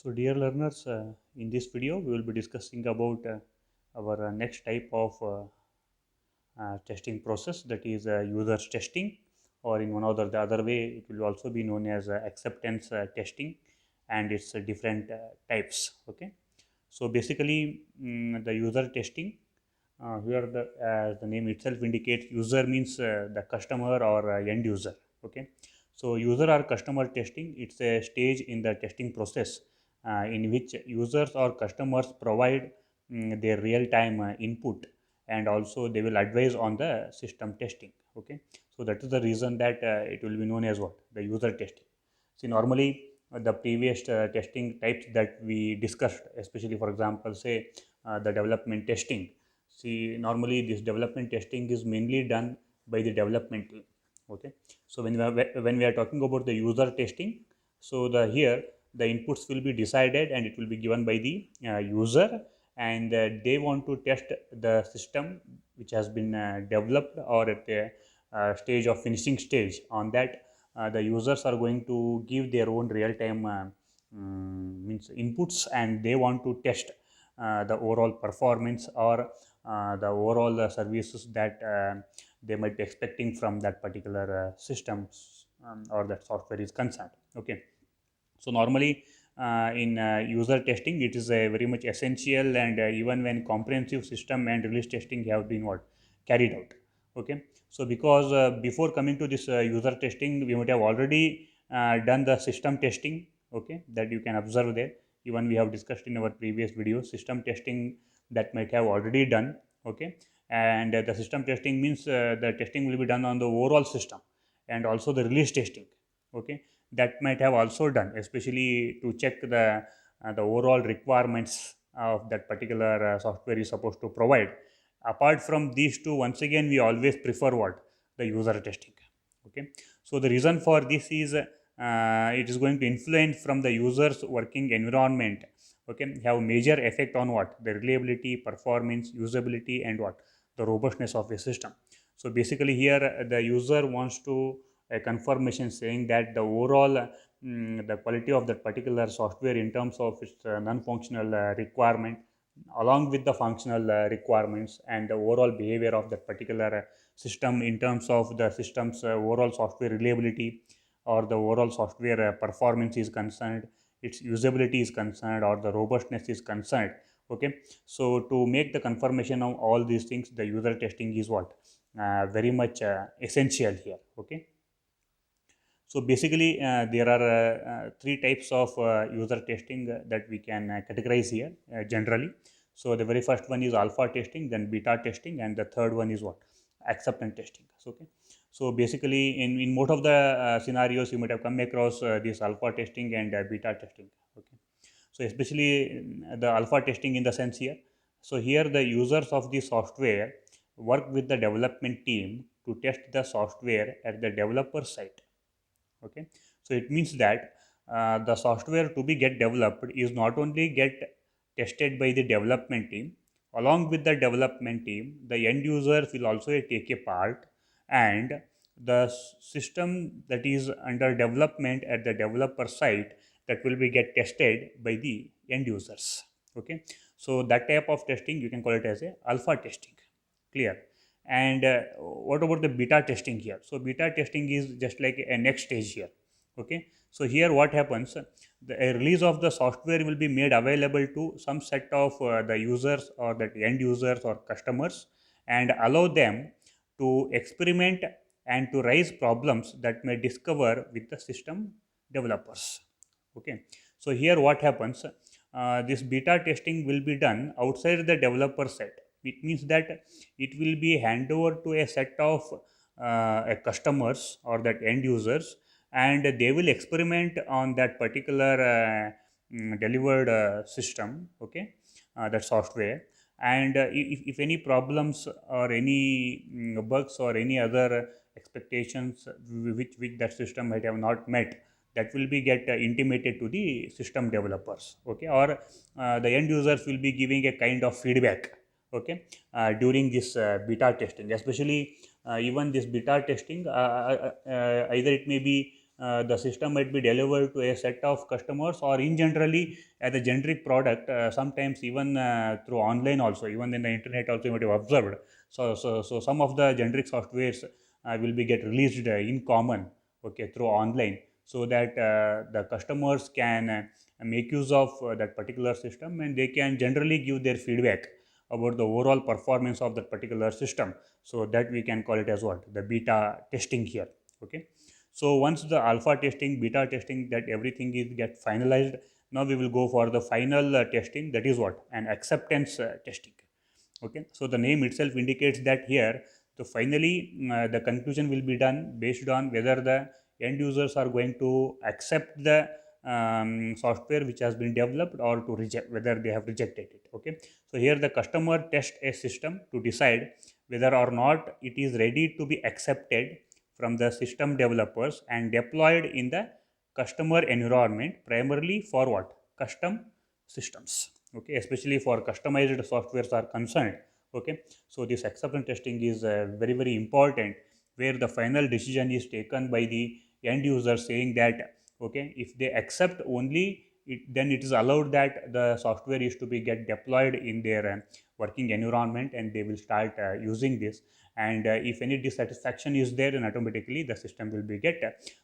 So dear learners, in this video we will be discussing about our next type of testing process, that is users testing, or in one or the other way it will also be known as acceptance testing, and its different types. Okay, so basically the user testing, here as the name itself indicates, user means the customer or end user. Okay, so user or customer testing, it's a stage in the testing process in which users or customers provide their real time input, and also they will advise on the system testing. Okay, so that is the reason that it will be known as what, the user testing. See, normally the previous testing types that we discussed, especially for example say the development testing. See, normally this development testing is mainly done by the development team. Okay, so when we are talking about the user testing, so the here the inputs will be decided and it will be given by the user, and they want to test the system which has been developed or at the stage of finishing stage. On that, the users are going to give their own real time means inputs, and they want to test the overall performance, or the overall services that they might be expecting from that particular system, or that software is concerned. Okay, so normally in user testing, it is a very much essential, and even when comprehensive system and release testing have been what, carried out. Okay, so because before coming to this user testing, we might have already done the system testing. Okay, that you can observe there. Even we have discussed in our previous video system testing, that might have already done. Okay, and the system testing means the testing will be done on the overall system, and also the release testing. Okay, that might have also done, especially to check the overall requirements of that particular software is supposed to provide. Apart from these two, once again we always prefer what, the user testing. Okay, so the reason for this is it is going to influence from the user's working environment. Okay, have major effect on what, the reliability, performance, usability, and what, the robustness of a system. So basically here the user wants to a confirmation saying that the overall the quality of that particular software in terms of its non-functional requirement, along with the functional requirements, and the overall behavior of that particular system in terms of the system's overall software reliability, or the overall software performance is concerned, its usability is concerned, or the robustness is concerned. Okay, so to make the confirmation of all these things, the user testing is what, very much essential here. Okay, so basically, there are three types of user testing that we can categorize here generally. So the very first one is alpha testing, then beta testing, and the third one is what, acceptance testing. So, okay. So basically, in most of the scenarios, you might have come across this alpha testing and beta testing. Okay. So especially the alpha testing in the sense here. So here the users of the software work with the development team to test the software at the developer site. Okay, so it means that the software to be get developed is not only get tested by the development team. Along with the development team, the end users will also take a part, and the system that is under development at the developer site, that will be get tested by the end users. Okay, so that type of testing you can call it as a alpha testing. Clear? And what about the beta testing here? So beta testing is just like a next stage here. Okay, so here what happens, a release of the software will be made available to some set of the users, or that end users or customers, and allow them to experiment and to raise problems that may discover with the system developers. Okay, so here what happens, this beta testing will be done outside the developer set. It means that it will be hand over to a set of customers or that end users, and they will experiment on that particular delivered system. Okay, that software, and if any problems or any bugs or any other expectations which that system might have not met, that will be get intimated to the system developers. Okay, or the end users will be giving a kind of feedback. Okay, during this beta testing, especially even this beta testing, either it may be the system might be delivered to a set of customers, or in generally as a generic product, sometimes even through online also, even in the internet also you might have observed. So some of the generic softwares will be get released in common, okay, through online, so that the customers can make use of that particular system, and they can generally give their feedback about the overall performance of that particular system. So that we can call it as what, the beta testing here, okay. So once the alpha testing, beta testing, that everything is get finalized, now we will go for the final testing, that is what, an acceptance testing, okay. So the name itself indicates that here, so finally the conclusion will be done based on whether the end users are going to accept the software which has been developed, or to reject, whether they have rejected it, okay. So here the customer tests a system to decide whether or not it is ready to be accepted from the system developers and deployed in the customer environment, primarily for what, custom systems, okay, especially for customized softwares are concerned, okay. So this acceptance testing is very very important, where the final decision is taken by the end user, saying that, okay, if they accept only it, then it is allowed that the software is to be get deployed in their working environment, and they will start using this. And if any dissatisfaction is there, then automatically the system will be get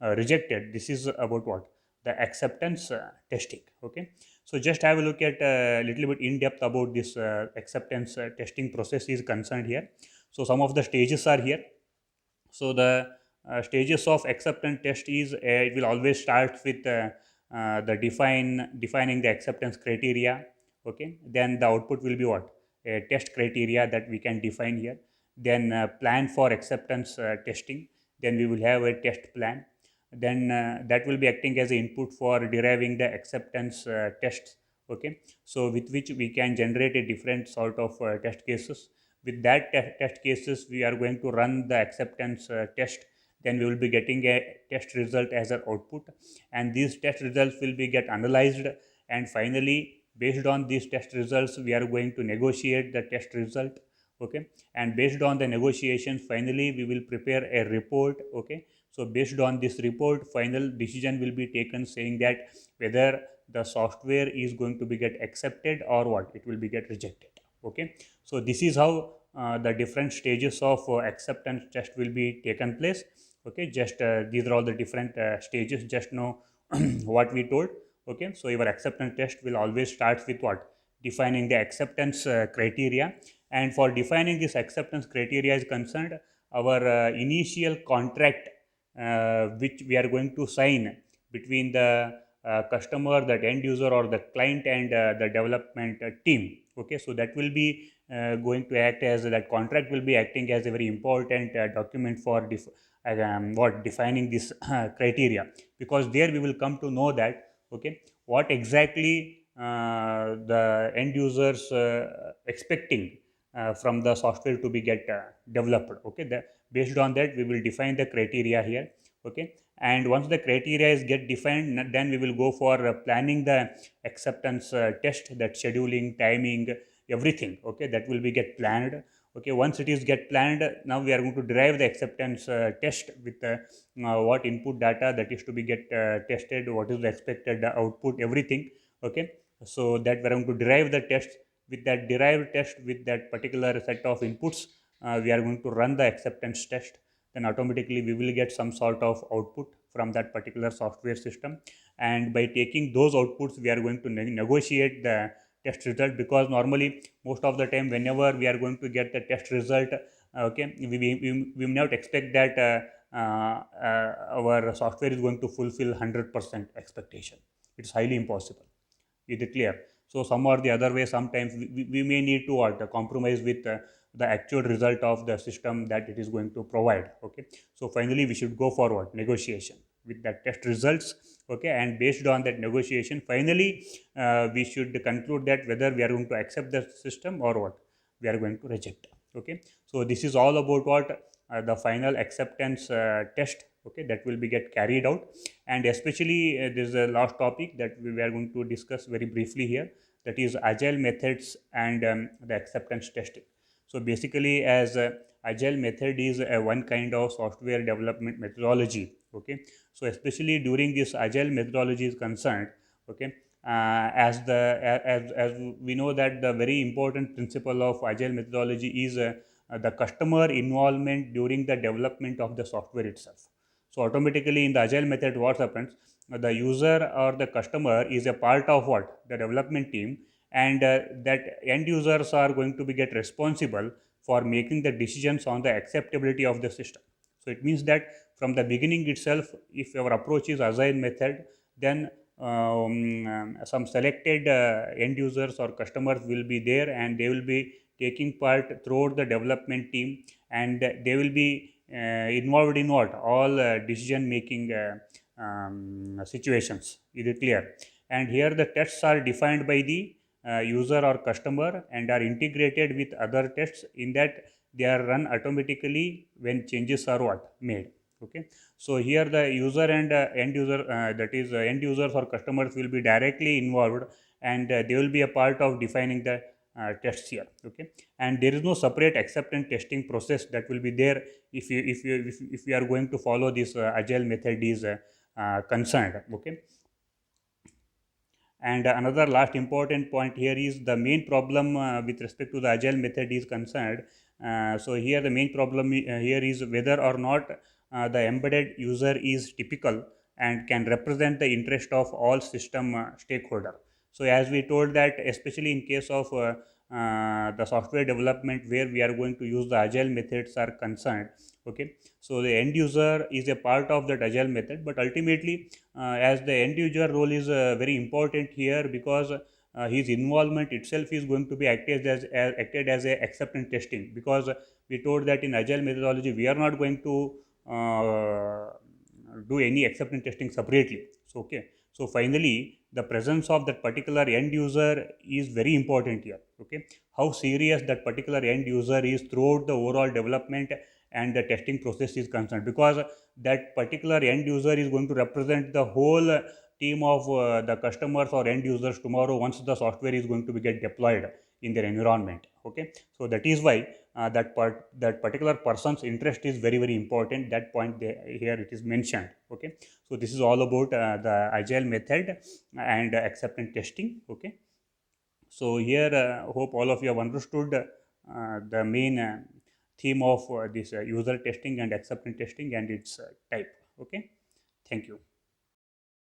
rejected. This is about what, the acceptance testing, okay. So just have a look at a little bit in depth about this acceptance testing process is concerned here. So some of the stages are here. So the stages of acceptance test is, it will always start with the defining the acceptance criteria, okay. Then the output will be what, a test criteria that we can define here. Then plan for acceptance testing, then we will have a test plan. Then that will be acting as an input for deriving the acceptance tests, okay. So with which we can generate a different sort of test cases. With that test cases, we are going to run the acceptance test. Then we will be getting a test result as an output, and these test results will be get analyzed, and finally based on these test results we are going to negotiate the test result, okay. And based on the negotiations, finally we will prepare a report, okay. So based on this report, final decision will be taken, saying that whether the software is going to be get accepted, or what, it will be get rejected, okay. So this is how the different stages of acceptance test will be taken place, okay. Just these are all the different stages, just know what we told, okay. So your acceptance test will always start with what, defining the acceptance criteria. And for defining this acceptance criteria is concerned, our initial contract which we are going to sign between the customer, that end user, or the client, and the development team, okay. So that will be going to act as, that contract will be acting as a very important document for what, defining this criteria, because there we will come to know that, okay, what exactly the end users expecting from the software to be get developed, okay. Based on that we will define the criteria here, okay. And once the criteria is get defined, then we will go for planning the acceptance test, that scheduling, timing, everything, okay, that will be get planned, okay. Once it is get planned, now we are going to derive the acceptance test with what input data that is to be get tested, what is the expected output, everything, okay. So that we are going to derive the test. With that derived test, with that particular set of inputs, we are going to run the acceptance test. Then automatically we will get some sort of output from that particular software system, and by taking those outputs we are going to negotiate the test result, because normally most of the time whenever we are going to get the test result, okay, we may not expect that our software is going to fulfill 100% expectation. It's highly impossible. Is it clear? So some or the other way, sometimes we may need to compromise with the actual result of the system that it is going to provide, okay. So finally we should go forward negotiation with the test results, okay. And based on that negotiation, finally we should conclude that whether we are going to accept the system, or what, we are going to reject, okay. So this is all about what, the final acceptance test, okay, that will be get carried out. And especially this is a last topic that we are going to discuss very briefly here, that is agile methods and the acceptance testing. So basically, as agile method is one kind of software development methodology, Okay, so especially during this agile methodology is concerned, okay, as we know that the very important principle of agile methodology is the customer involvement during the development of the software itself. So automatically in the agile method, what happens? The user or the customer is a part of what? The development team, and that end users are going to be get responsible for making the decisions on the acceptability of the system. So it means that from the beginning itself, if our approach is agile method, then some selected end users or customers will be there, and they will be taking part throughout the development team, and they will be involved in what all decision making situations. Is it clear? And here the tests are defined by the user or customer and are integrated with other tests, in that they are run automatically when changes are what made. Okay, so here the user and end user, that is end users or customers, will be directly involved, and they will be a part of defining the tests here. Okay, and there is no separate acceptance testing process that will be there if you are going to follow this agile method is concerned. Okay, and another last important point here is the main problem with respect to the agile method is concerned. So here the main problem here is whether or not the embedded user is typical and can represent the interest of all system stakeholder. So as we told that, especially in case of the software development where we are going to use the agile methods are concerned. Okay, so the end user is a part of that agile method, but ultimately as the end user role is very important here, because his involvement itself is going to be acted as a acceptance testing, because we told that in agile methodology we are not going to do any acceptance testing separately. So okay, so finally the presence of that particular end user is very important here. Okay, how serious that particular end user is throughout the overall development and the testing process is concerned, because that particular end user is going to represent the whole team of the customers or end users tomorrow, once the software is going to be get deployed in their environment. Okay, so that is why that particular person's interest is very very important. That point here it is mentioned. Okay, so this is all about the agile method and acceptance testing. Okay, so here hope all of you have understood the main theme of this user testing and acceptance testing and its type. Okay, thank you.